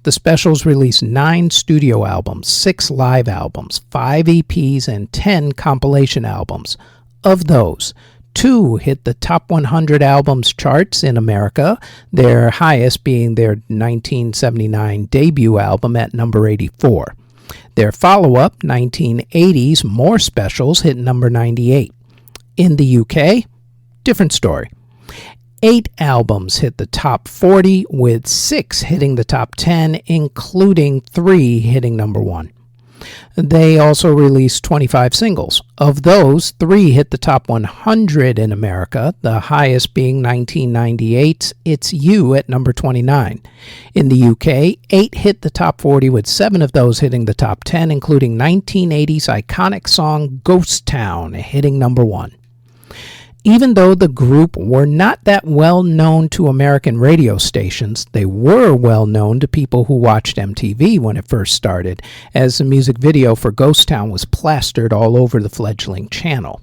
The Specials released 9 studio albums, 6 live albums, 5 EPs, and 10 compilation albums. Of those, 2 hit the top 100 albums charts in America, their highest being their 1979 debut album at number 84. Their follow-up, 1980's More Specials, hit number 98. In the UK, different story. 8 albums hit the top 40, with 6 hitting the top 10, including 3 hitting number 1. They also released 25 singles. Of those, 3 hit the top 100 in America, the highest being 1998's It's You at number 29. In the UK, 8 hit the top 40, with 7 of those hitting the top 10, including 1980's iconic song Ghost Town hitting number 1. Even though the group were not that well known to American radio stations, they were well known to people who watched MTV when it first started, as the music video for Ghost Town was plastered all over the fledgling channel.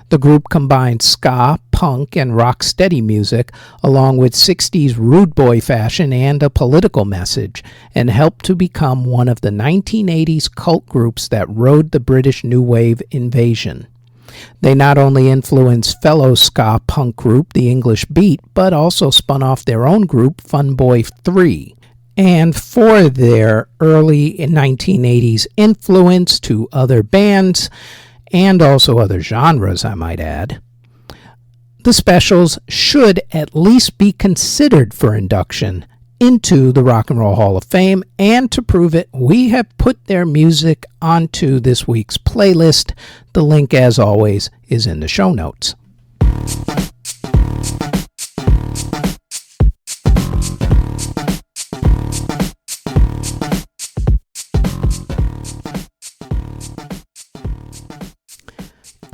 The group combined ska, punk, and rocksteady music, along with 60s rude boy fashion and a political message, and helped to become one of the 1980s cult groups that rode the British New Wave invasion. They not only influenced fellow ska punk group The English Beat, but also spun off their own group, Funboy 3. And for their early 1980s influence to other bands, and also other genres, I might add, the Specials should at least be considered for induction into the Rock and Roll Hall of Fame, and to prove it, we have put their music onto this week's playlist. The link, as always, is in the show notes.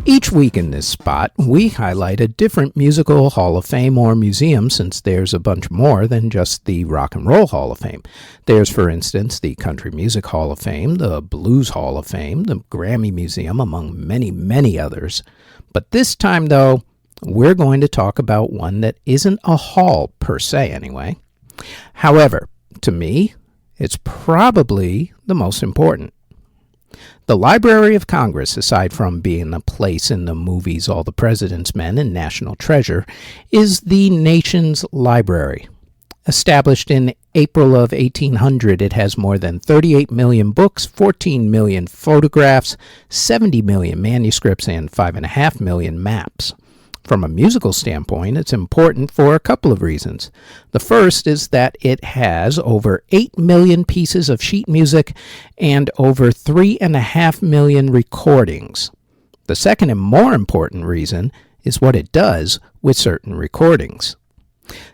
Each week in this spot, we highlight a different musical Hall of Fame or museum, since there's a bunch more than just the Rock and Roll Hall of Fame. There's, for instance, the Country Music Hall of Fame, the Blues Hall of Fame, the Grammy Museum, among many, many others. But this time, though, we're going to talk about one that isn't a hall per se, anyway. However, to me, it's probably the most important. The Library of Congress, aside from being a place in the movies All the President's Men and National Treasure, is the nation's library. Established in April of 1800, it has more than 38 million books, 14 million photographs, 70 million manuscripts, and 5.5 million maps. From a musical standpoint, it's important for a couple of reasons. The first is that it has over 8 million pieces of sheet music and over 3.5 million recordings. The second and more important reason is what it does with certain recordings.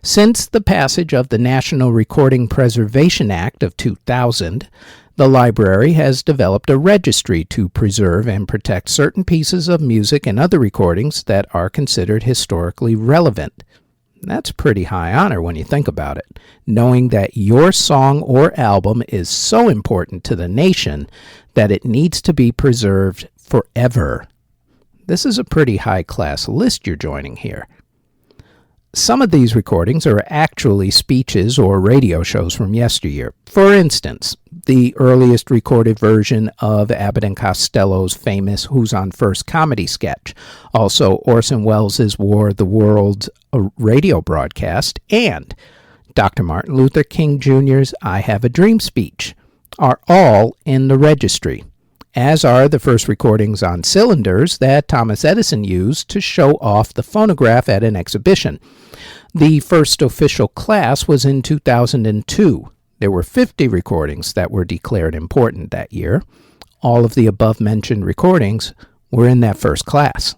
Since the passage of the National Recording Preservation Act of 2000, the library has developed a registry to preserve and protect certain pieces of music and other recordings that are considered historically relevant. That's a pretty high honor when you think about it, knowing that your song or album is so important to the nation that it needs to be preserved forever. This is a pretty high-class list you're joining here. Some of these recordings are actually speeches or radio shows from yesteryear. For instance, the earliest recorded version of Abbott and Costello's famous Who's on First comedy sketch, also Orson Welles' War the World radio broadcast, and Dr. Martin Luther King Jr.'s I Have a Dream speech, are all in the registry, as are the first recordings on cylinders that Thomas Edison used to show off the phonograph at an exhibition. The first official class was in 2002. There were 50 recordings that were declared important that year. All of the above-mentioned recordings were in that first class.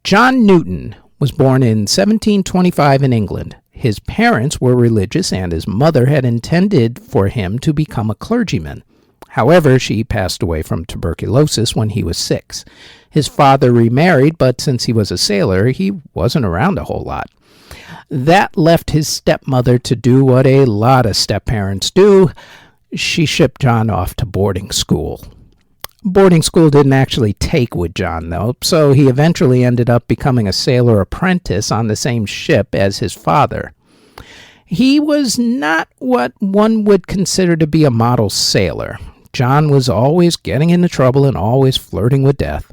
John Newton was born in 1725 in England. His parents were religious, and his mother had intended for him to become a clergyman. However, she passed away from tuberculosis when he was 6. His father remarried, but since he was a sailor, he wasn't around a whole lot. That left his stepmother to do what a lot of step-parents do. She shipped John off to boarding school. Boarding school didn't actually take with John, though, so he eventually ended up becoming a sailor apprentice on the same ship as his father. He was not what one would consider to be a model sailor. John was always getting into trouble and always flirting with death.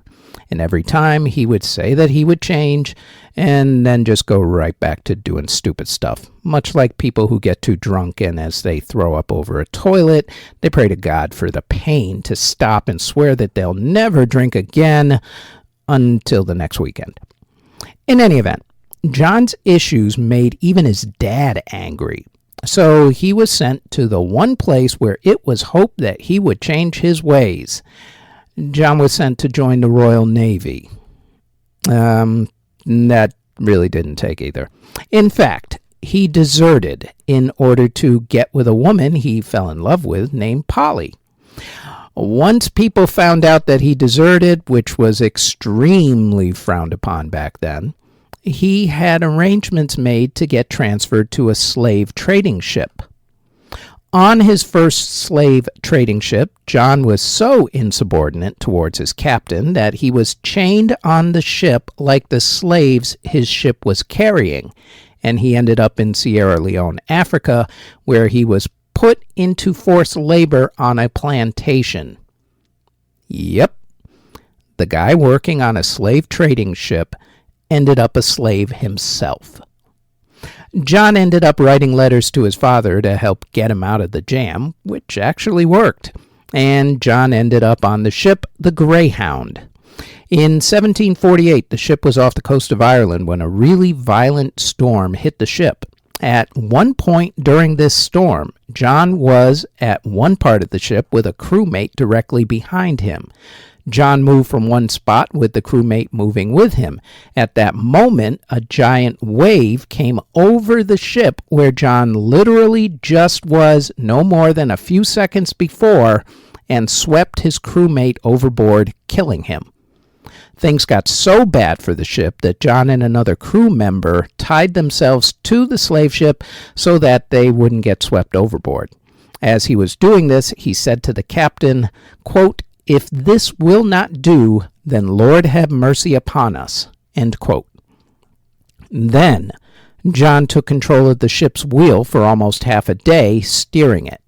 And every time he would say that he would change and then just go right back to doing stupid stuff. Much like people who get too drunk and as they throw up over a toilet, they pray to God for the pain to stop and swear that they'll never drink again until the next weekend. In any event, John's issues made even his dad angry. So he was sent to the one place where it was hoped that he would change his ways. John was sent to join the Royal Navy. That really didn't take either. In fact, he deserted in order to get with a woman he fell in love with named Polly. Once people found out that he deserted, which was extremely frowned upon back then, he had arrangements made to get transferred to a slave trading ship. On his first slave trading ship, John was so insubordinate towards his captain that he was chained on the ship like the slaves his ship was carrying, and he ended up in Sierra Leone, Africa, where he was put into forced labor on a plantation. Yep, the guy working on a slave trading ship ended up a slave himself. John ended up writing letters to his father to help get him out of the jam, which actually worked, and John ended up on the ship the Greyhound. In 1748, the ship was off the coast of Ireland when a really violent storm hit the ship. At one point during this storm, John was at one part of the ship with a crewmate directly behind him. John moved from one spot with the crewmate moving with him. At that moment, a giant wave came over the ship where John literally just was no more than a few seconds before and swept his crewmate overboard, killing him. Things got so bad for the ship that John and another crew member tied themselves to the slave ship so that they wouldn't get swept overboard. As he was doing this, he said to the captain, quote, "If this will not do, then Lord have mercy upon us." End quote. Then, John took control of the ship's wheel for almost half a day, steering it.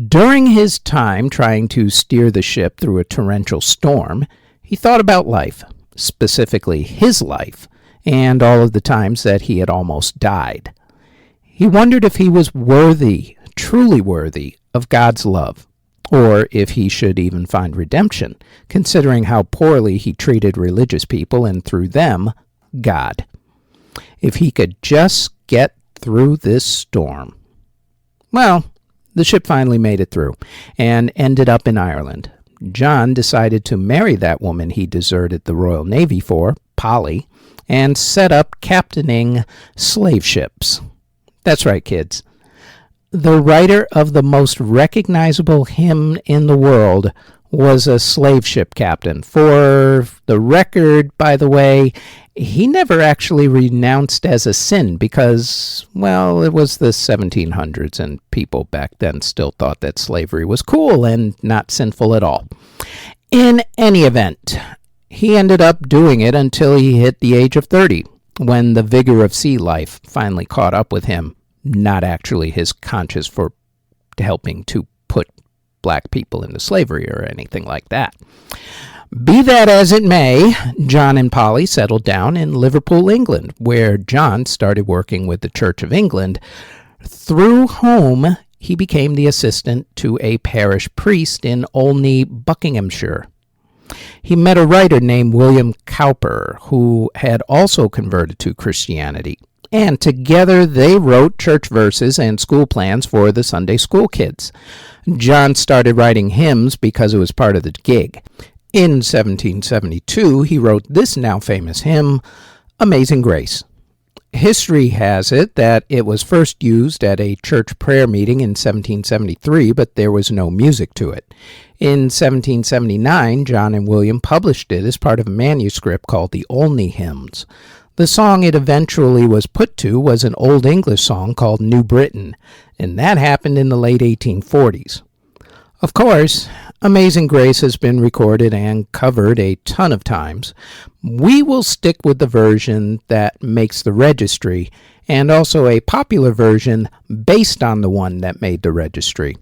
During his time trying to steer the ship through a torrential storm, he thought about life, specifically his life, and all of the times that he had almost died. He wondered if he was worthy, truly worthy, of God's love, or if he should even find redemption, considering how poorly he treated religious people and through them, God. If he could just get through this storm. Well, the ship finally made it through and ended up in Ireland. John decided to marry that woman he deserted the Royal Navy for, Polly, and set up captaining slave ships. That's right, kids. The writer of the most recognizable hymn in the world was a slave ship captain. For the record, by the way, he never actually renounced as a sin because, well, it was the 1700s and people back then still thought that slavery was cool and not sinful at all. In any event, he ended up doing it until he hit the age of 30, when the vigor of sea life finally caught up with him. Not actually his conscience for helping to put black people into slavery or anything like that. Be that as it may, John and Polly settled down in Liverpool, England, where John started working with the Church of England. Through home, he became the assistant to a parish priest in Olney, Buckinghamshire. He met a writer named William Cowper, who had also converted to Christianity. And together they wrote church verses and school plans for the Sunday school kids. John started writing hymns because it was part of the gig. In 1772, he wrote this now famous hymn, Amazing Grace. History has it that it was first used at a church prayer meeting in 1773, but there was no music to it. In 1779, John and William published it as part of a manuscript called the Olney Hymns. The song it eventually was put to was an Old English song called New Britain, and that happened in the late 1840s. Of course, Amazing Grace has been recorded and covered a ton of times. We will stick with the version that makes the Registry, and also a popular version based on the one that made the Registry.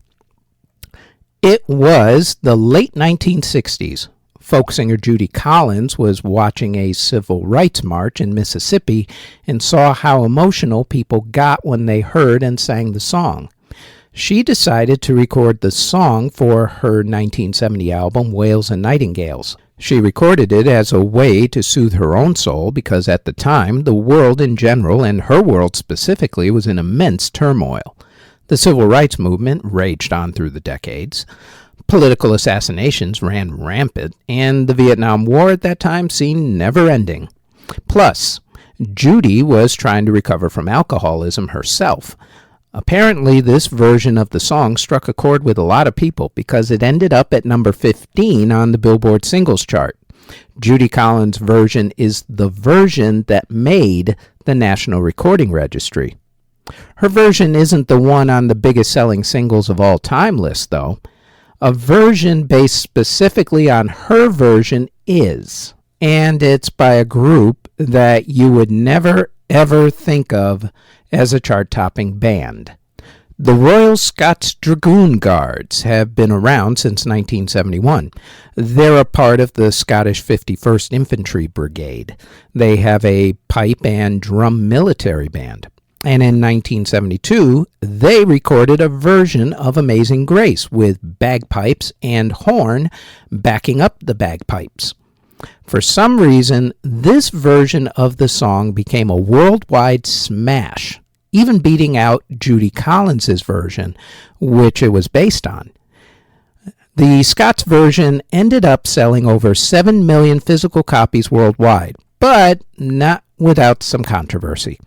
It was the late 1960s. Folk singer Judy Collins was watching a civil rights march in Mississippi and saw how emotional people got when they heard and sang the song. She decided to record the song for her 1970 album, Wails and Nightingales. She recorded it as a way to soothe her own soul because at the time, the world in general, and her world specifically, was in immense turmoil. The civil rights movement raged on through the decades. Political assassinations ran rampant, and the Vietnam War at that time seemed never-ending. Plus, Judy was trying to recover from alcoholism herself. Apparently, this version of the song struck a chord with a lot of people because it ended up at number 15 on the Billboard singles chart. Judy Collins' version is the version that made the National Recording Registry. Her version isn't the one on the biggest selling singles of all time list, though. A version based specifically on her version is, and it's by a group that you would never ever think of as a chart-topping band. The Royal Scots Dragoon Guards have been around since 1971. They're a part of the Scottish 51st Infantry Brigade. They have a pipe and drum military band. And in 1972, they recorded a version of Amazing Grace with bagpipes and horn backing up the bagpipes. For some reason, this version of the song became a worldwide smash, even beating out Judy Collins' version, which it was based on. The Scots version ended up selling over 7 million physical copies worldwide, but not without some controversy.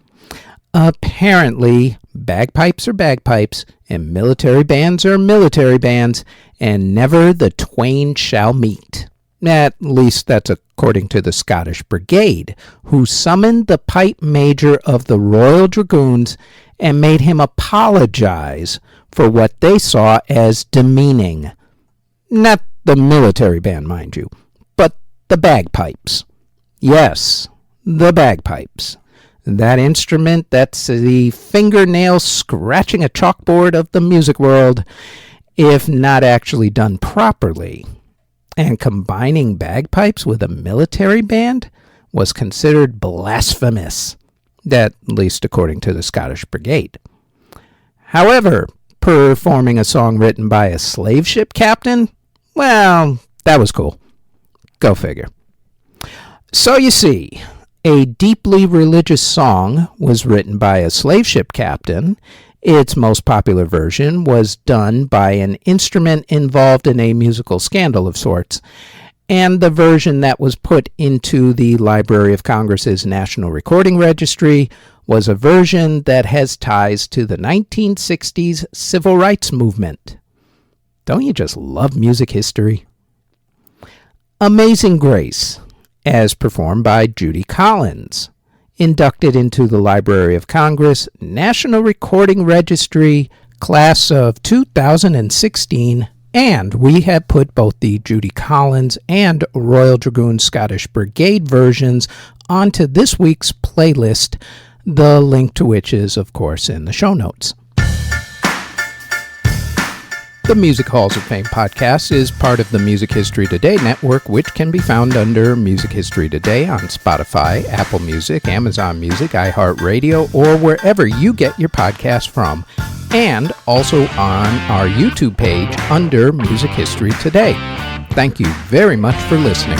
Apparently, bagpipes are bagpipes, and military bands are military bands, and never the twain shall meet. At least that's according to the Scottish Brigade, who summoned the pipe major of the Royal Dragoons and made him apologize for what they saw as demeaning. Not the military band, mind you, but the bagpipes. Yes, the bagpipes. That instrument that's the fingernail scratching a chalkboard of the music world, if not actually done properly. And combining bagpipes with a military band was considered blasphemous, at least according to the Scottish Brigade. However, performing a song written by a slave ship captain, well, that was cool. Go figure. So you see, a deeply religious song was written by a slave ship captain. Its most popular version was done by an instrument involved in a musical scandal of sorts, and the version that was put into the Library of Congress's National Recording Registry was a version that has ties to the 1960s civil rights movement. Don't you just love music history? Amazing Grace, as performed by Judy Collins, inducted into the Library of Congress National Recording Registry class of 2016, and we have put both the Judy Collins and Royal Dragoon Scottish Brigade versions onto this week's playlist, the link to which is, of course, in the show notes. The Music Halls of Fame podcast is part of the Music History Today network, which can be found under Music History Today on Spotify, Apple Music, Amazon Music, iHeartRadio, or wherever you get your podcasts from, and also on our YouTube page under Music History Today. Thank you very much for listening.